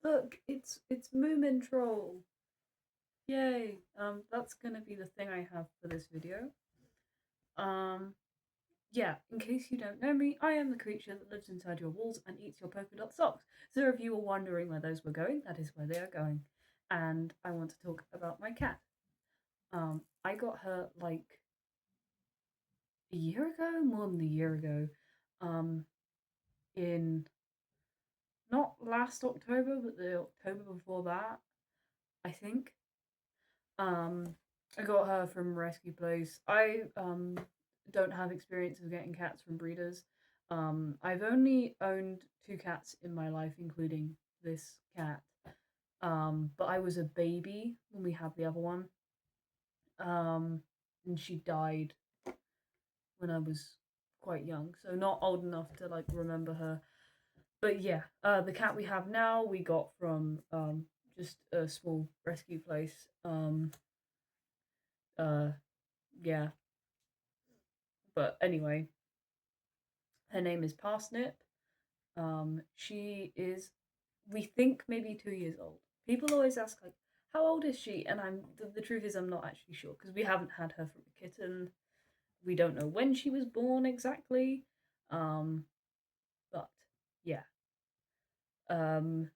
Look, it's Moomin Troll. Yay. That's gonna be the thing I have for this video. Um, yeah, in case you don't know me, I am the creature that lives inside your walls and eats your polka dot socks. So if you were wondering where those were going, that is where they are going. And I want to talk about my cat. I got her like a year ago, more than a year ago. Um, in not last October, but the October before that, I think. Um, I got her from Rescue Place. I don't have experience of getting cats from breeders. I've only owned two cats in my life, including this cat. But I was a baby when we had the other one. And she died when I was quite young, so not old enough to like remember her. But yeah, the cat we have now we got from just a small rescue place. Uh, yeah, but anyway, her name is Parsnip. She is, we think, maybe 2 years old. People always ask like, how old is she? And the truth is I'm not actually sure because we haven't had her from a kitten. We don't know when she was born exactly. Um, but yeah. Um,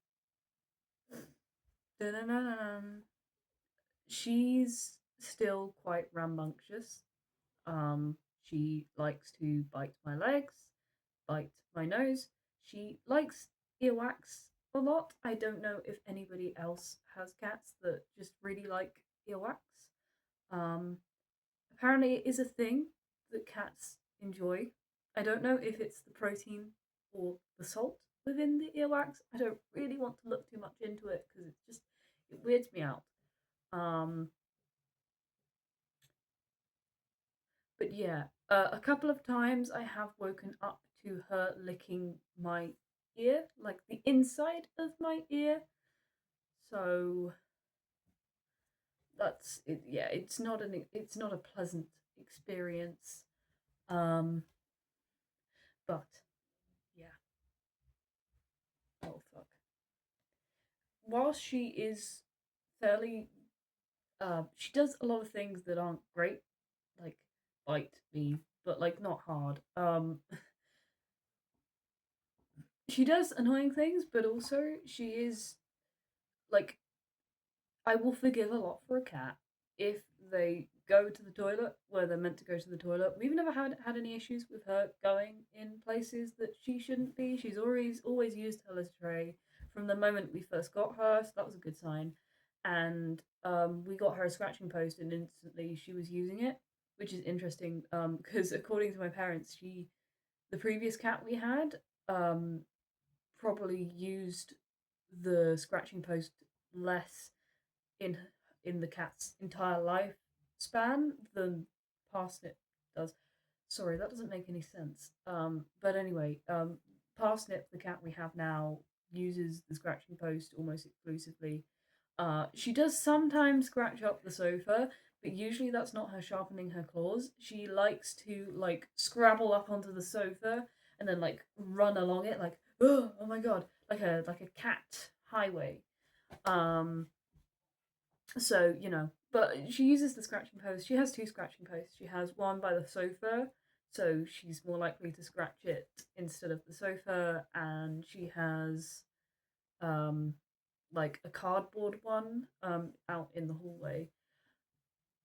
she's still quite rambunctious. She likes to bite my legs, bite my nose. She likes earwax a lot. I don't know if anybody else has cats that just really like earwax. Um, Apparently, it is a thing that cats enjoy. I don't know if it's the protein or the salt within the earwax. I don't really want to look too much into it because it weirds me out. Um, but yeah, a couple of times I have woken up to her licking my ear, like the inside of my ear. So that's it. Yeah, it's not a pleasant experience. Um, but yeah, oh fuck. While she is fairly, she does a lot of things that aren't great, like bite me, but like not hard. She does annoying things, but also she is like, I will forgive a lot for a cat if they go to the toilet where they're meant to go to the toilet. We've never had any issues with her going in places that she shouldn't be. She's always used her litter tray from the moment we first got her, so that was a good sign. And we got her a scratching post, and instantly she was using it, which is interesting. Because according to my parents, the previous cat we had, um, probably used the scratching post less in the cat's entire lifespan than Parsnip does. Sorry, that doesn't make any sense. But anyway, Parsnip, the cat we have now, uses the scratching post almost exclusively. She does sometimes scratch up the sofa, but usually that's not her sharpening her claws. She likes to like scrabble up onto the sofa and then like run along it like, oh my god, like a cat highway. Um, so, but she uses the scratching post. She has two scratching posts. She has one by the sofa, so she's more likely to scratch it instead of the sofa, and she has um like a cardboard one out in the hallway.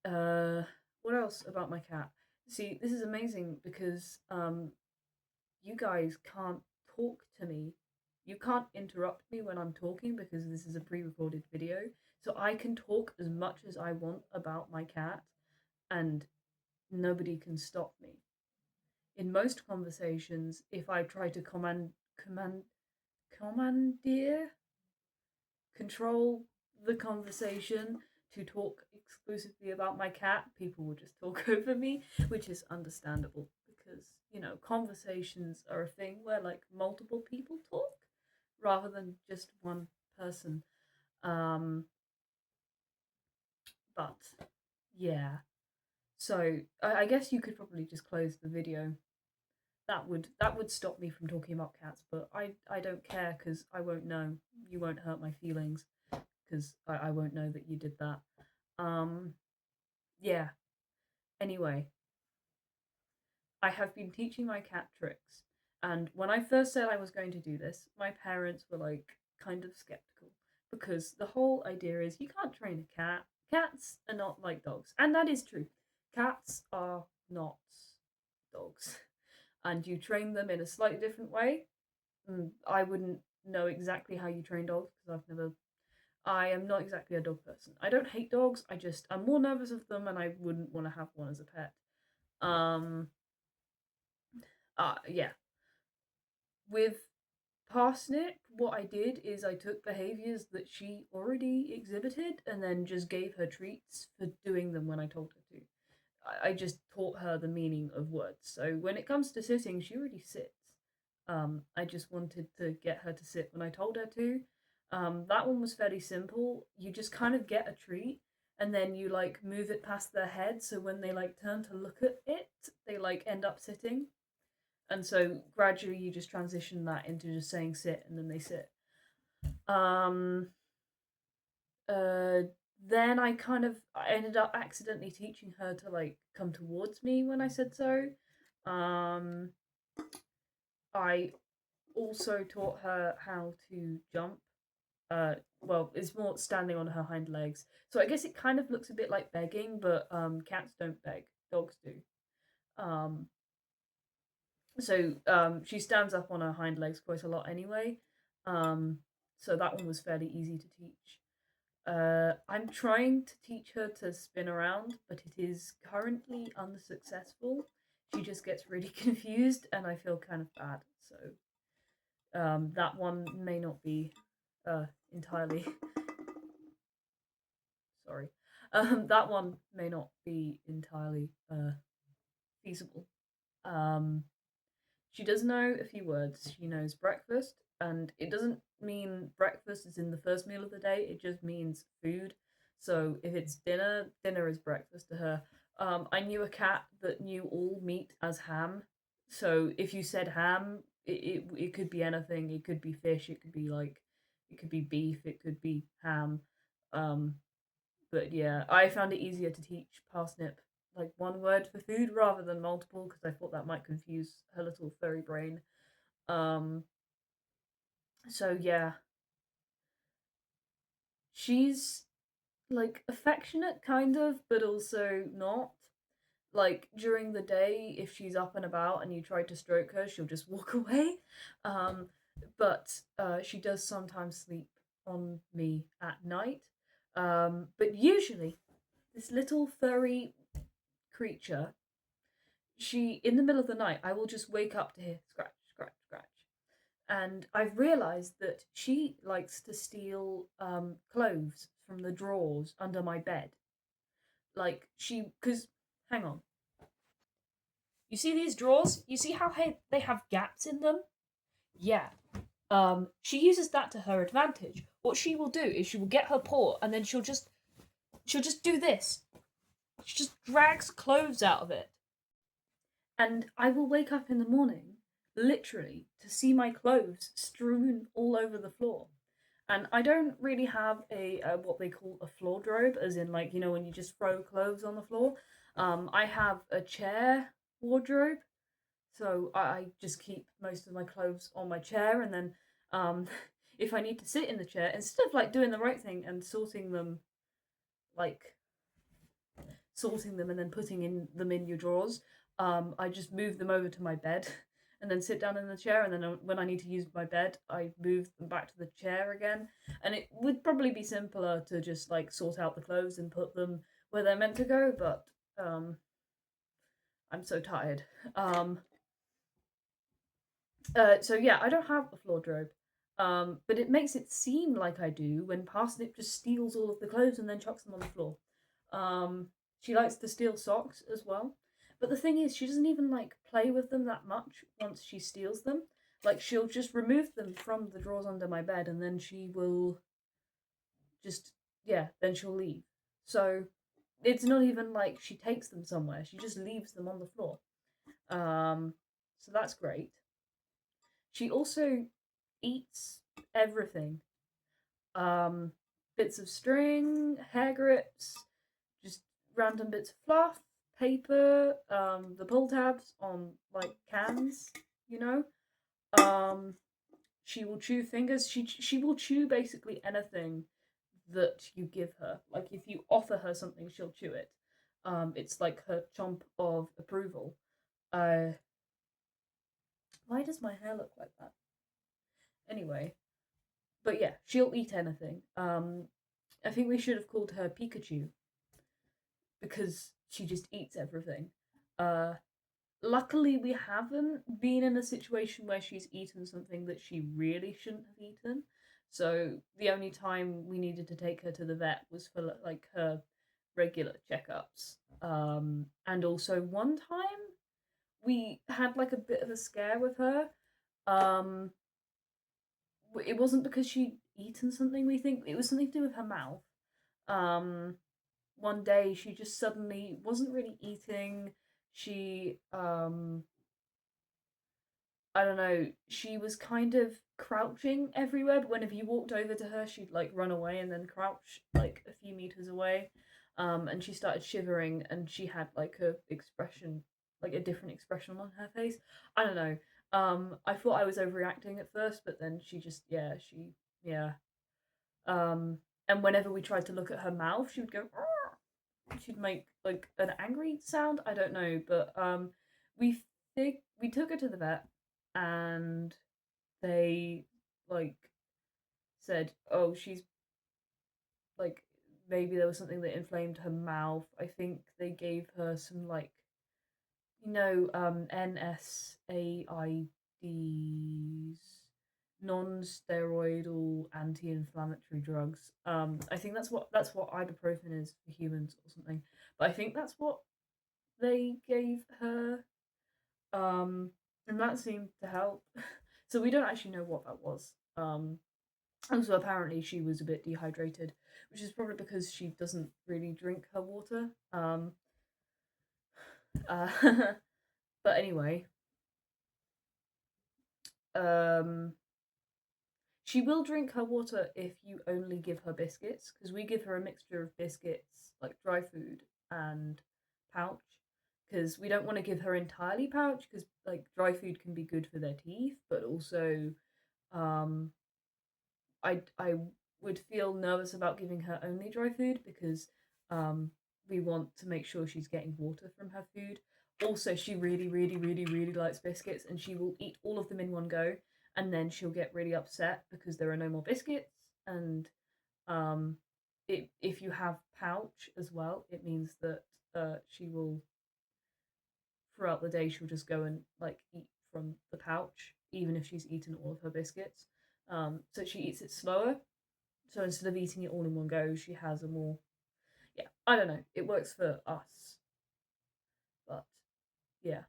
Uh what else about my cat? See, this is amazing because you guys can't talk to me. You can't interrupt me when I'm talking because this is a pre recorded video. So I can talk as much as I want about my cat and nobody can stop me. In most conversations, if I try to commandeer, control the conversation to talk exclusively about my cat, people will just talk over me, which is understandable because, conversations are a thing where like multiple people talk rather than just one person. Um, but yeah, so I guess you could probably just close the video. That would stop me from talking about cats, but I don't care because I won't know. you won't hurt my feelings because I won't know that you did that. Um, yeah. Anyway, I have been teaching my cat tricks. And when I first said I was going to do this, my parents were like kind of skeptical because the whole idea is you can't train a cat. Cats are not like dogs. And that is true. Cats are not dogs. And you train them in a slightly different way. I wouldn't know exactly how you train dogs because I am not exactly a dog person. I don't hate dogs. I'm more nervous of them and I wouldn't want to have one as a pet. Um, yeah. With Parsnip, what I did is I took behaviors that she already exhibited and then just gave her treats for doing them when I told her to. I just taught her the meaning of words. So when it comes to sitting, she already sits. I just wanted to get her to sit when I told her to. That one was fairly simple. You just kind of get a treat and then you like move it past their head so when they like turn to look at it, they like end up sitting. And so gradually you just transition that into just saying sit and then they sit. Um uh then I ended up accidentally teaching her to like come towards me when I said so. Um I also taught her how to jump. Well, it's more standing on her hind legs. So I guess it kind of looks a bit like begging, but cats don't beg, dogs do. Um she stands up on her hind legs quite a lot anyway. Um, so that one was fairly easy to teach. I'm trying to teach her to spin around, but it is currently unsuccessful. She just gets really confused, and I feel kind of bad. So that one may not be entirely sorry. That one may not be entirely feasible. Um, She does know a few words. She knows breakfast, and it doesn't mean breakfast is in the first meal of the day, it just means food. So if it's dinner, dinner is breakfast to her. I knew a cat that knew all meat as ham. So if you said ham, it could be anything. It could be fish, it could be beef, it could be ham. Um, but yeah, I found it easier to teach Parsnip like one word for food rather than multiple because I thought that might confuse her little furry brain. Um, so yeah, she's like affectionate kind of, but also not. Like during the day, if she's up and about and you try to stroke her, she'll just walk away. Um, but she does sometimes sleep on me at night. But usually, this little furry creature, she in the middle of the night, I will just wake up to hear scratch, scratch, scratch. And I've realised that she likes to steal clothes from the drawers under my bed. Because, hang on, you see these drawers? You see how they have gaps in them? Yeah. She uses that to her advantage. What she will do is she will get her paw and then she'll just do this. She just drags clothes out of it. And I will wake up in the morning, literally, to see my clothes strewn all over the floor. And I don't really have a what they call a floor drobe, as in like when you just throw clothes on the floor. I have a chair wardrobe, so I just keep most of my clothes on my chair, and then um, if I need to sit in the chair, instead of like doing the right thing and like sorting them and then putting them in your drawers, I just move them over to my bed and then sit down in the chair. And then when I need to use my bed, I move them back to the chair again. And it would probably be simpler to just like sort out the clothes and put them where they're meant to go, but I'm so tired. So yeah, I don't have a floor drobe. But it makes it seem like I do when Parsnip just steals all of the clothes and then chucks them on the floor. Um, she likes to steal socks as well. But the thing is, she doesn't even like play with them that much once she steals them. Like she'll just remove them from the drawers under my bed and then she will just then she'll leave. So it's not even like she takes them somewhere. She just leaves them on the floor. So that's great. She also eats everything. um, bits of string, hair grips, just random bits of fluff, paper, the pull tabs on like cans, you know. Um, she will chew fingers. She will chew basically anything that you give her. Like if you offer her something, she'll chew it. It's like her chomp of approval. Uh, why does my hair look like that? Anyway, but yeah, she'll eat anything. I think we should have called her Pikachu because she just eats everything. Uh, Luckily, we haven't been in a situation where she's eaten something that she really shouldn't have eaten. So the only time we needed to take her to the vet was for like her regular checkups. And also one time we had like a bit of a scare with her. Um, it wasn't because she'd eaten something. We think it was something to do with her mouth. Um, One day she just suddenly wasn't really eating. She I don't know, she was kind of crouching everywhere, but whenever you walked over to her, she'd like run away and then crouch like a few meters away. And she started shivering and she had like a expression, like a different expression on her face. I don't know. I thought I was overreacting at first, but then she just, yeah. Um, and whenever we tried to look at her mouth, she would go, she'd make like an angry sound. I don't know, but we we took her to the vet, and they like said, oh, she's like maybe there was something that inflamed her mouth. I think they gave her some like NSAIDs, non-steroidal anti-inflammatory drugs. I think that's what ibuprofen is for humans or something. But I think that's what they gave her, and that seemed to help. So we don't actually know what that was. Also, apparently, she was a bit dehydrated, which is probably because she doesn't really drink her water. Uh, but anyway, um, she will drink her water if you only give her biscuits, because we give her a mixture of biscuits, like dry food, and pouch. Because we don't want to give her entirely pouch, because like dry food can be good for their teeth, but also, um, I would feel nervous about giving her only dry food because um, we want to make sure she's getting water from her food. Also, she really, really, really, really likes biscuits, and she will eat all of them in one go, and then she'll get really upset because there are no more biscuits. And um, if you have pouch as well, it means that she will throughout the day she'll just go and like eat from the pouch, even if she's eaten all of her biscuits. So she eats it slower, so instead of eating it all in one go, she has a more, yeah, I don't know. It works for us, but yeah.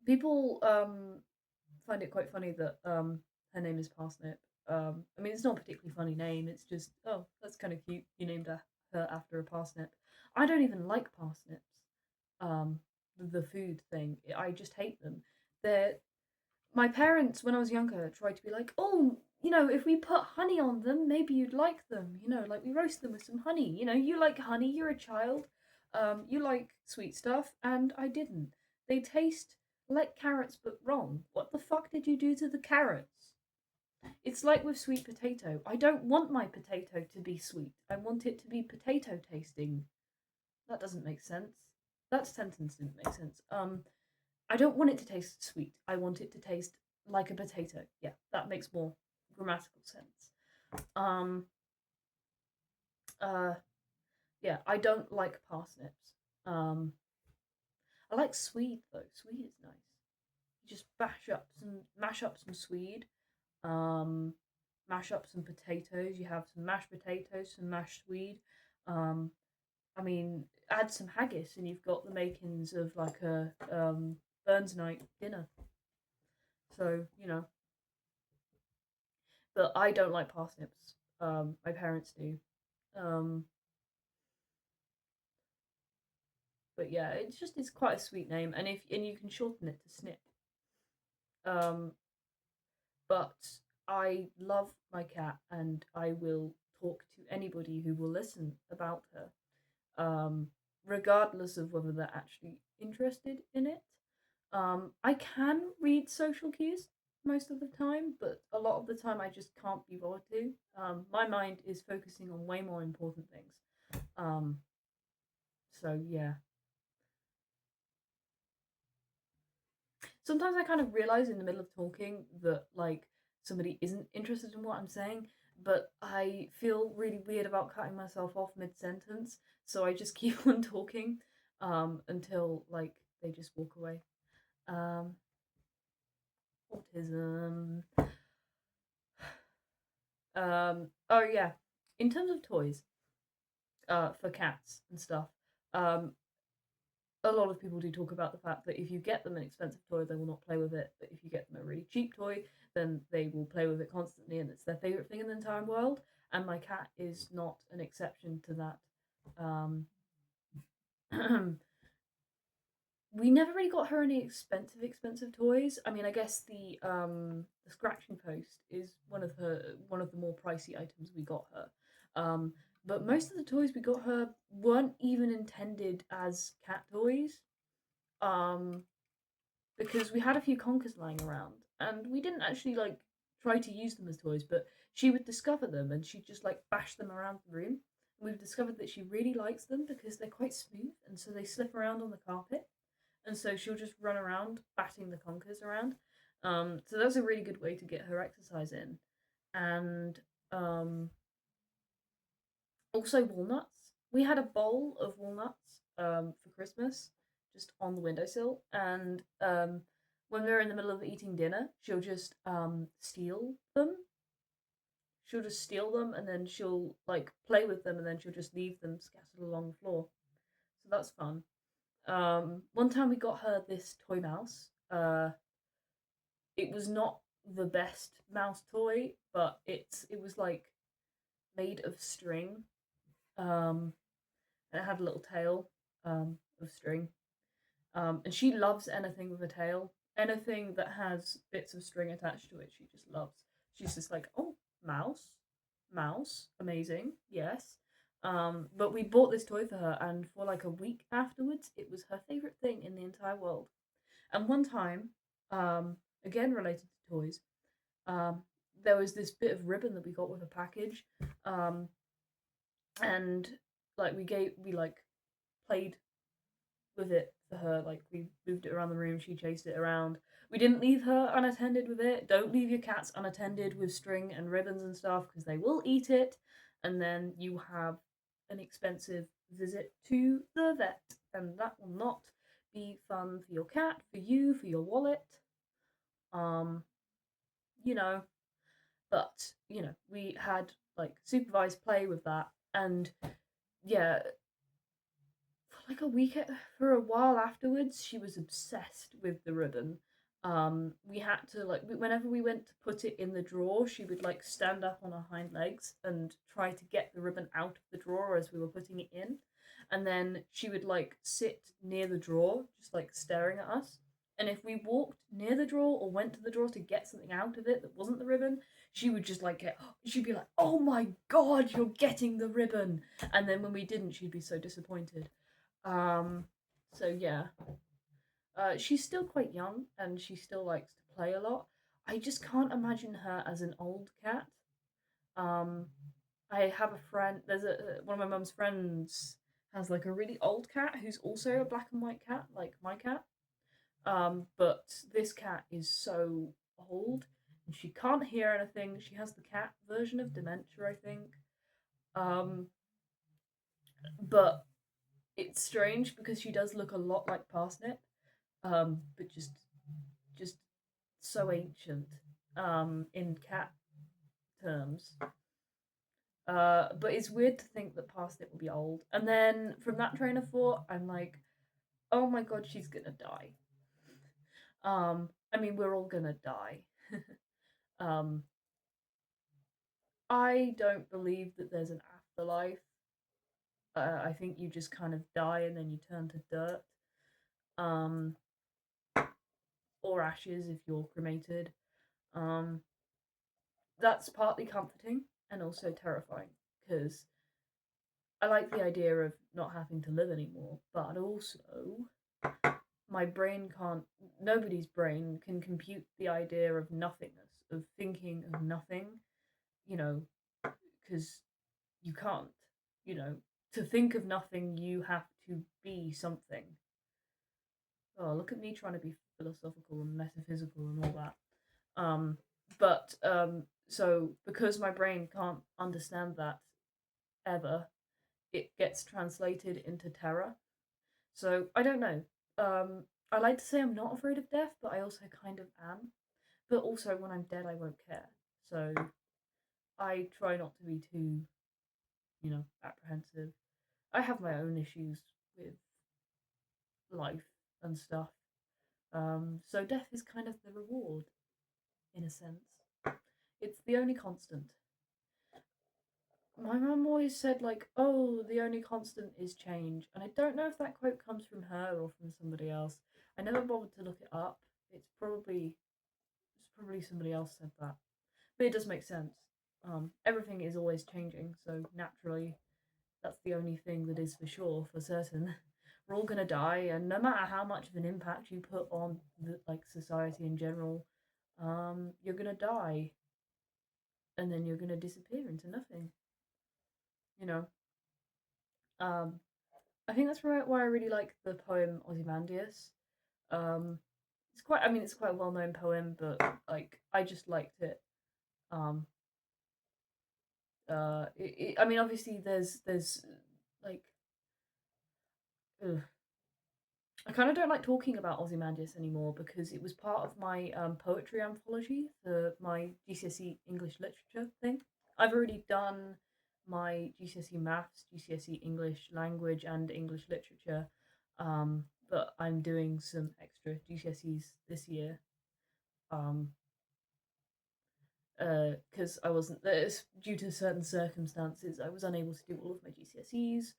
People find it quite funny that her name is Parsnip. I mean, it's not a particularly funny name. It's just, oh, that's kind of cute. You named her after a parsnip. I don't even like parsnips. Um, the food thing. I just hate them. They're My parents, when I was younger, tried to be like, oh, if we put honey on them, maybe you'd like them. Like we roast them with some honey. You like honey, you're a child. You like sweet stuff, and I didn't. They taste like carrots, but wrong. What the fuck did you do to the carrots? It's like with sweet potato. I don't want my potato to be sweet. I want it to be potato tasting. That doesn't make sense. That sentence didn't make sense. I don't want it to taste sweet. I want it to taste like a potato. Yeah, that makes more grammatical sense. Um, uh, yeah, I don't like parsnips. Um, I like swede though. Swede is nice. You just mash up some swede. Um, Mash up some potatoes. You have some mashed potatoes, some mashed swede. Um, I mean, add some haggis, and you've got the makings of like a Burns night dinner. So but I don't like parsnips. My parents do. Um, but yeah, it's quite a sweet name, and you can shorten it to Snip. Um, but I love my cat and I will talk to anybody who will listen about her, regardless of whether they're actually interested in it. I can read social cues most of the time, but a lot of the time I just can't be bothered to. My mind is focusing on way more important things. Um, so yeah. Sometimes I kind of realize in the middle of talking that like somebody isn't interested in what I'm saying, but I feel really weird about cutting myself off mid sentence, so I just keep on talking until like they just walk away. Um, Autism. Oh yeah. In terms of toys, for cats and stuff, um, a lot of people do talk about the fact that if you get them an expensive toy, they will not play with it. But if you get them a really cheap toy, then they will play with it constantly, and it's their favorite thing in the entire world. And my cat is not an exception to that. Um, we never really got her any expensive toys. I mean, I guess the scratching post is one of the more pricey items we got her. But most of the toys we got her weren't even intended as cat toys. Um, because we had a few conkers lying around and we didn't actually like try to use them as toys, but she would discover them and she'd just like bash them around the room. And we've discovered that she really likes them because they're quite smooth and so they slip around on the carpet. And so she'll just run around batting the conkers around. So that's a really good way to get her exercise in. And um, also walnuts. We had a bowl of walnuts for Christmas, just on the windowsill. And when we were in the middle of eating dinner, she'll just steal them. She'll just steal them, and then she'll like play with them, and then she'll just leave them scattered along the floor. So that's fun. One time we got her this toy mouse. It was not the best mouse toy, but it was like made of string. Um, and it had a little tail of string. And she loves anything with a tail. Anything that has bits of string attached to it, she just loves. She's just like, oh, mouse, mouse, amazing, yes. But we bought this toy for her, and for like a week afterwards, it was her favorite thing in the entire world. And one time, again related to toys, um, there was this bit of ribbon that we got with a package, um, and like we like played with it for her. Like we moved it around the room, she chased it around. We didn't leave her unattended with it. Don't leave your cats unattended with string and ribbons and stuff because they will eat it, and then you have an expensive visit to the vet, and that will not be fun for your cat, for you, for your wallet. Um, you know, but we had like supervised play with that, and yeah, for like a week for a while afterwards she was obsessed with the ribbon. We had to like whenever we went to put it in the drawer she would like stand up on her hind legs and try to get the ribbon out of the drawer as we were putting it in, and then she would like sit near the drawer just like staring at us, and if we walked near the drawer or went to the drawer to get something out of it that wasn't the ribbon, she would just like she'd be like, oh my god, you're getting the ribbon. And then when we didn't she'd be so disappointed. um, so yeah, she's still quite young and she still likes to play a lot. I just can't imagine her as an old cat. Um, I have a friend. There's a one of my mum's friends has like a really old cat who's also a black and white cat, like my cat. But this cat is so old and she can't hear anything. She has the cat version of dementia, I think. Um, but it's strange because she does look a lot like Parsnip, but just so ancient in cat terms. But it's weird to think that Parsnip will be old. And then from that train of thought, I'm like, oh my god, she's gonna die. I mean, we're all gonna die. um, I don't believe that there's an afterlife. I think you just kind of die and then you turn to dirt, um, or ashes if you're cremated. Um, that's partly comforting and also terrifying because I like the idea of not having to live anymore, but also my brain can't, nobody's brain can compute the idea of nothingness, of thinking of nothing, you know, because you can't, you know, to think of nothing, you have to be something. Oh, look at me trying to be philosophical and metaphysical and all that. Um, so because my brain can't understand that ever, it gets translated into terror. So I don't know. I like to say I'm not afraid of death, but I also kind of am. But also, when I'm dead, I won't care. So I try not to be too, apprehensive. I have my own issues with life and stuff. So death is kind of the reward, in a sense. It's the only constant. My mum always said, like, oh, the only constant is change. And I don't know if that quote comes from her or from somebody else. I never bothered to look it up. It's probably somebody else said that. But it does make sense. Everything is always changing, so naturally that's the only thing that is for sure, for certain. We're all gonna die, and no matter how much of an impact you put on like society in general, you're gonna die, and then you're gonna disappear into nothing. You know. Um, I think that's why I really like the poem Ozymandias. Um, it's quite a well known poem, but like I just liked it. Um, I mean, obviously there's like, ugh, I kind of don't like talking about Ozymandias anymore because it was part of my poetry anthology for my GCSE English literature thing. I've already done my GCSE maths, GCSE English language, and English literature, but I'm doing some extra GCSEs this year um, because I wasn't due to certain circumstances. I was unable to do all of my GCSEs.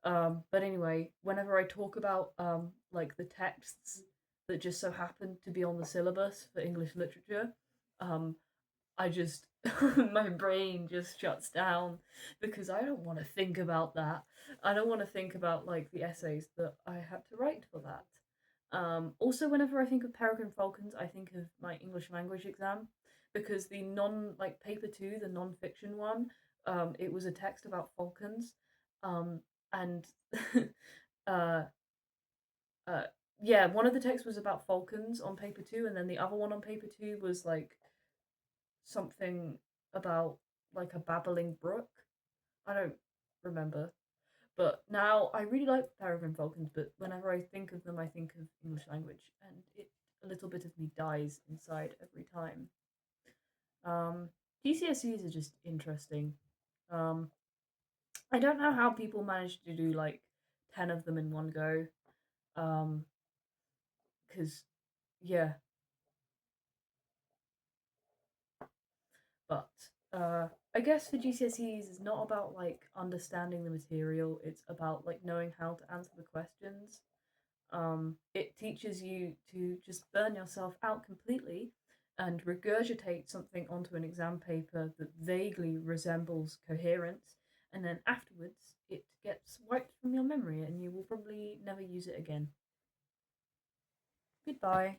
But anyway, whenever I talk about like the texts that just so happen to be on the syllabus for English literature, um, I just my brain just shuts down because I don't want to think about that. I don't want to think about like the essays that I had to write for that. Also, whenever I think of Peregrine Falcons, I think of my English language exam because the paper two, the non-fiction one, it was a text about falcons, and uh, uh, yeah, one of the texts was about falcons on paper two, and then the other one on paper two was like something about like a babbling brook. I don't remember. But now I really like Peregrine Falcons, but whenever I think of them, I think of English language, and a little bit of me dies inside every time. Um, GCSEs are just interesting. Um, I don't know how people manage to do like 10 of them in one go. Um, because yeah, but I guess for GCSEs, it's not about like understanding the material. It's about like knowing how to answer the questions. It teaches you to just burn yourself out completely and regurgitate something onto an exam paper that vaguely resembles coherence, and then afterwards it gets wiped from your memory and you will probably never use it again. Goodbye.